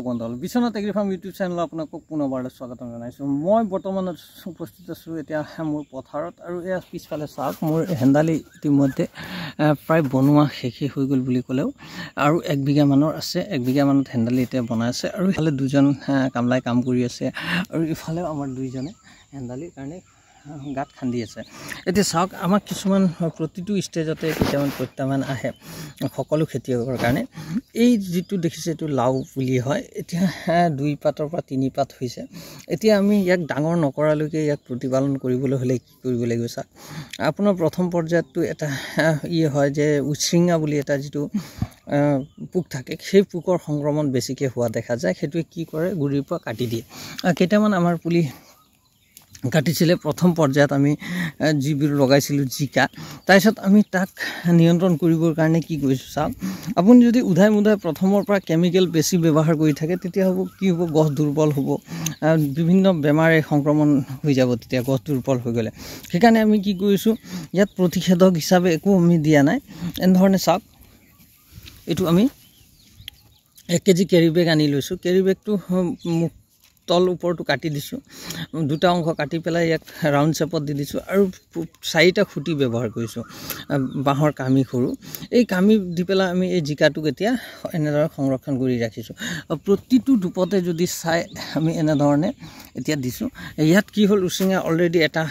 ফুকন দল Biswanath agri farm YouTube channel আপোনাক পুনৰবাৰ স্বাগতম জনাইছোঁ। মই বৰ্তমান উপস্থিত আছোঁ এতিয়া মোৰ পথাৰত আৰু এয়া পিছফালে চাওক মোৰ হেন্দালি ইতিমধ্যে প্ৰায় বনোৱা শেষেই হৈ গ'ল বুলি ক'লেও আৰু 1 বিঘা মানৰ আছে। 1 বিঘা মানত হেন্দালি এতিয়া বনাই আছে আৰু ইফালে দুজন কামলাই কাম কৰি আছে আৰু ইফালেও আমাৰ দুইজনে হেন্দালিৰ কাৰণে গাঁত খান্দি আছে। এতিয়া চাওক আমাক কিছুমান প্ৰতিটো ষ্টেজতে কেইটামান প্ৰত্যাহ্বান আহে সকলো খেতিয়কৰ কাৰণে। এই যিটো দেখিছে এইটো লাও পুলি হয়, এতিয়া 2 পাতৰ পৰা 3 পাত হৈছে। এতিয়া আমি ইয়াক ডাঙৰ নকৰালৈকে ইয়াক প্ৰতিপালন কৰিবলৈ হ'লে কি কৰিব লাগিব চাওক। আপোনাৰ প্ৰথম পৰ্যায়তো এটা হয় যে উচ্ছৃঙ্গা বুলি এটা যিটো পোক থাকে, সেই পোকৰ সংক্ৰমণ বেছিকৈ হোৱা দেখা যায়। সেইটোৱে কি কৰে, গুৰিৰ পৰা কাটি দিয়ে। কেইটামান আমাৰ পুলি কাটিছিলে প্ৰথম পৰ্যায়ত আমি যিবোৰ লগাইছিলোঁ জিকা, তাৰপিছত আমি তাক নিয়ন্ত্ৰণ কৰিবৰ কাৰণে কি কৰিছোঁ চাওক। আপুনি যদি উধাই মুধাই প্ৰথমৰ পৰা কেমিকেল বেছি ব্যৱহাৰ কৰি থাকে তেতিয়া হ'ব কি হ'ব, গছ দুৰ্বল হ'ব, বিভিন্ন বেমাৰে সংক্ৰমণ হৈ যাব তেতিয়া গছ দুৰ্বল হৈ গ'লে। সেইকাৰণে আমি কি কৰিছোঁ, ইয়াত প্ৰতিষেধক হিচাপে একো আমি দিয়া নাই। এনেধৰণে চাওক, এইটো আমি 1 কেজি কেৰি বেগ আনি লৈছোঁ। কেৰি বেগটো তল ওপৰটো কাটি দিছোঁ, 2টা অংশ কাটি পেলাই ইয়াক ৰাউণ্ড শ্বেপত দি দিছোঁ আৰু 4টা খুঁটি ব্যৱহাৰ কৰিছোঁ, বাঁহৰ কামি সৰু। এই কামি দি পেলাই আমি এই জিকাটোক এতিয়া এনেদৰে সংৰক্ষণ কৰি ৰাখিছোঁ। প্ৰতিটো ডুপতে যদি চাই আমি এনেধৰণে এতিয়া দিছোঁ। ইয়াত কি হ'ল, উচ্ছৃঙ্গা অলৰেডি এটা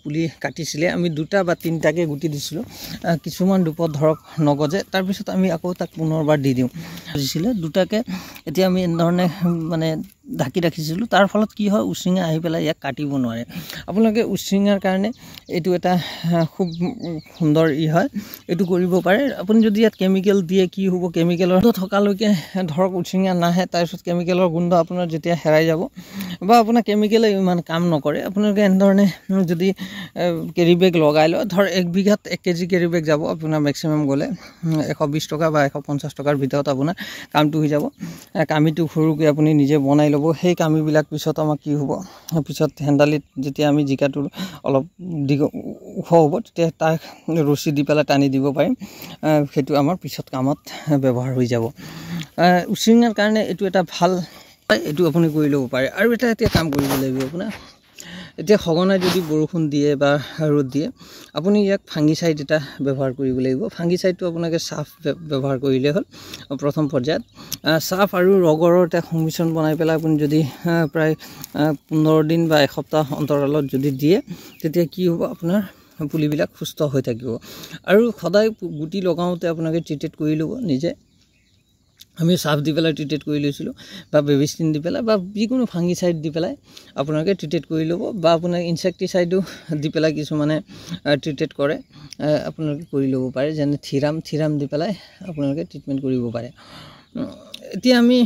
পুলি কাটিছিলে, আমি 2টা বা 3টাকৈ গুটি দিছিলোঁ। কিছুমান ডুপত ধৰক নগজে, তাৰপিছত আমি আকৌ তাক পুনৰবাৰ দি দিওঁ। দিছিলে 2টাকৈ এতিয়া আমি এনেধৰণে মানে ঢাকি ৰাখিছিলোঁ। তাৰ ফলত কি হয়, উচ্ছৃঙ্গা আহি পেলাই ইয়াক কাটিব নোৱাৰে। আপোনালোকে উচ্ছৃঙ্গাৰ কাৰণে এইটো এটা খুব সুন্দৰ হয়, এইটো কৰিব পাৰে। আপুনি যদি ইয়াত কেমিকেল দিয়ে কি হ'ব, কেমিকেলৰ থকালৈকে ধৰক উচ্ছৃঙ্গা নাহে, তাৰপিছত কেমিকেলৰ গোন্ধ আপোনাৰ যেতিয়া হেৰাই যাব বা আপোনাৰ কেমিকেলে ইমান কাম নকৰে, আপোনালোকে এনেধৰণে যদি কেৰি বেগ লগাই লয়, ধৰ 1 বিঘাত 1 কেজি কেৰি বেগ যাব আপোনাৰ মেক্সিমাম গ'লে 120 টকা বা 150 টকাৰ ভিতৰত আপোনাৰ কামটো হৈ যাব। কামিটো সৰুকৈ আপুনি নিজে বনাই ল'ব। সেই কামিবিলাক পিছত আমাৰ কি হ'ব, পিছত হেন্দালিত যেতিয়া আমি জিকাটো অলপ ওখ হ'ব তেতিয়া তাক ৰছী দি পেলাই টানি দিব পাৰিম। সেইটো আমাৰ পিছত কামত ব্যৱহাৰ হৈ যাব। উচ্ছৃঙ্গাৰ কাৰণে এইটো এটা ভাল, এইটো আপুনি কৰি ল'ব পাৰে। আৰু এটা এতিয়া কাম কৰিব লাগিব আপোনাৰ, এতিয়া সঘনাই যদি বৰষুণ দিয়ে বা ৰ'দ দিয়ে, আপুনি ইয়াক ফাংগিচাইড এটা ব্যৱহাৰ কৰিব লাগিব। ফাংগিচাইডটো আপোনালোকে চাফ ব্যৱহাৰ কৰিলে হ'ল। প্ৰথম পৰ্যায়ত চাফ আৰু ৰগৰৰ এটা সংমিশ্ৰণ বনাই পেলাই আপুনি যদি প্ৰায় 15 দিন বা এসপ্তাহ অন্তৰালত যদি দিয়ে, তেতিয়া কি হ'ব, আপোনাৰ পুলিবিলাক সুস্থ হৈ থাকিব। আৰু সদায় গুটি লগাওঁতে আপোনালোকে ট্ৰিটেড কৰি ল'ব নিজে। আমি চাফ দি পেলাই ট্ৰিটেড কৰি লৈছিলোঁ, বা বেবিষ্টিন দি পেলাই বা যিকোনো ফাংগিচাইড দি পেলাই আপোনালোকে ট্ৰিটেড কৰি ল'ব, বা আপোনাৰ ইনচেক্টিচাইডো দি পেলাই কিছুমানে ট্ৰিটেড কৰে, আপোনালোকে কৰি ল'ব পাৰে। যেনে থিৰাম দি পেলাই আপোনালোকে ট্ৰিটমেণ্ট কৰিব পাৰে। এতিয়া আমি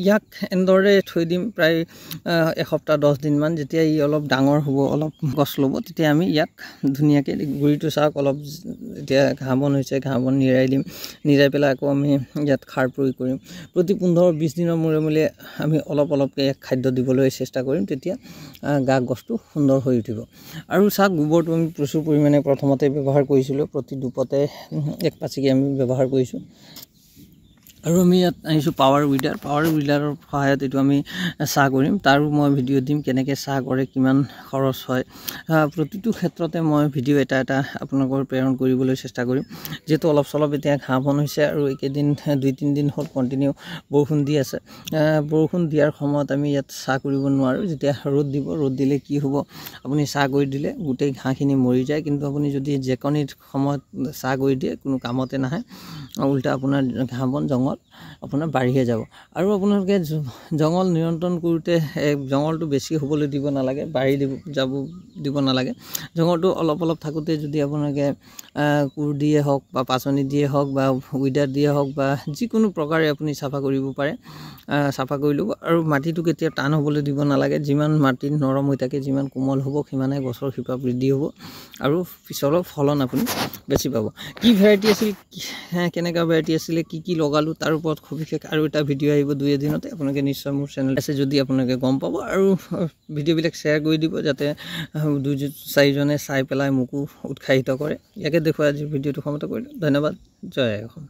ইয়াক এনেদৰে থৈ দিম প্ৰায় এসপ্তাহ 10 দিনমান। যেতিয়া ই অলপ ডাঙৰ হ'ব, অলপ গছ ল'ব, তেতিয়া আমি ইয়াক ধুনীয়াকৈ গুৰিটো চাওক অলপ এতিয়া ঘাঁহ বন হৈছে, ঘাঁহ বন নিৰাই দিম। নিৰাই পেলাই আকৌ আমি ইয়াত সাৰ প্ৰয়োগ কৰিম। প্ৰতি 15-20 দিনৰ মূৰে মূৰে আমি অলপকৈ ইয়াক খাদ্য দিবলৈ চেষ্টা কৰিম, তেতিয়া গছটো সুন্দৰ হৈ উঠিব। আৰু চাওক, গোবৰটো আমি প্ৰচুৰ পৰিমাণে প্ৰথমতে ব্যৱহাৰ কৰিছিলোঁ, প্ৰতি ডুপতে 1 পাচিকৈ আমি ব্যৱহাৰ কৰিছোঁ। আৰু আমি ইয়াত আনিছোঁ পাৱাৰ উইডাৰৰ সহায়ত এইটো আমি চাহ কৰিম। তাৰো মই ভিডিঅ' দিম, কেনেকৈ চাহ কৰে, কিমান খৰচ হয়। প্ৰতিটো ক্ষেত্ৰতে মই ভিডিঅ' এটা আপোনালোকৰ প্ৰেৰণ কৰিবলৈ চেষ্টা কৰিম। যিহেতু অলপ চলপ এতিয়া ঘাঁহ বন হৈছে আৰু এইকেইদিন 2-3 দিন হ'ল কণ্টিনিউ বৰষুণ দি আছে। বৰষুণ দিয়াৰ সময়ত আমি ইয়াত চাহ কৰিব নোৱাৰোঁ। যেতিয়া ৰ'দ দিব, ৰ'দ দিলে কি হ'ব, আপুনি চাহ কৰি দিলে গোটেই ঘাঁহখিনি মৰি যায়। কিন্তু আপুনি যদি জেকনিৰ সময়ত চাহ কৰি দিয়ে, কোনো কামতে নাহে, উল্টা আপোনাৰ ঘাঁহ বন জংঘল আপোনাৰ বাঢ়িহে যাব। আৰু আপোনালোকে জংঘল নিয়ন্ত্ৰণ কৰোঁতে জংঘলটো বেছি হ'বলৈ দিব নালাগে, বাঢ়ি দিব নালাগে। জংঘলটো অলপ থাকোঁতে যদি আপোনালোকে কোৰ দিয়ে হওক বা পাচনি দিয়ে হওক বা উইডাৰ দিয়ে হওক বা যিকোনো প্ৰকাৰে আপুনি চাফা কৰিব পাৰে, চাফা কৰি ল'ব। আৰু মাটিটো কেতিয়াও টান হ'বলৈ দিব নালাগে। যিমান মাটি নৰম হৈ থাকে, যিমান কোমল হ'ব, সিমানে গছৰ শিপা বৃদ্ধি হ'ব আৰু পিছলৈ ফলন আপুনি বেছি পাব। কি ভেৰাইটি আছিল, কেনেকুৱা ভেৰাইটি আছিলে, কি লগালোঁ, তাৰ ওপৰত সবিশেষ আৰু এটা ভিডিঅ' আহিব 2 এদিনতে। আপোনালোকে নিশ্চয় মোৰ চেনেল আছে যদি আপোনালোকে গম পাব। আৰু ভিডিঅ'বিলাক শ্বেয়াৰ কৰি দিব, যাতে 2-4জনে চাই পেলাই মোকো উৎসাহিত কৰে। ইয়াকে দেখুৱাই আজি ভিডিঅ'টো সমাপ্ত কৰিলোঁ। ধন্যবাদ। জয় অসম।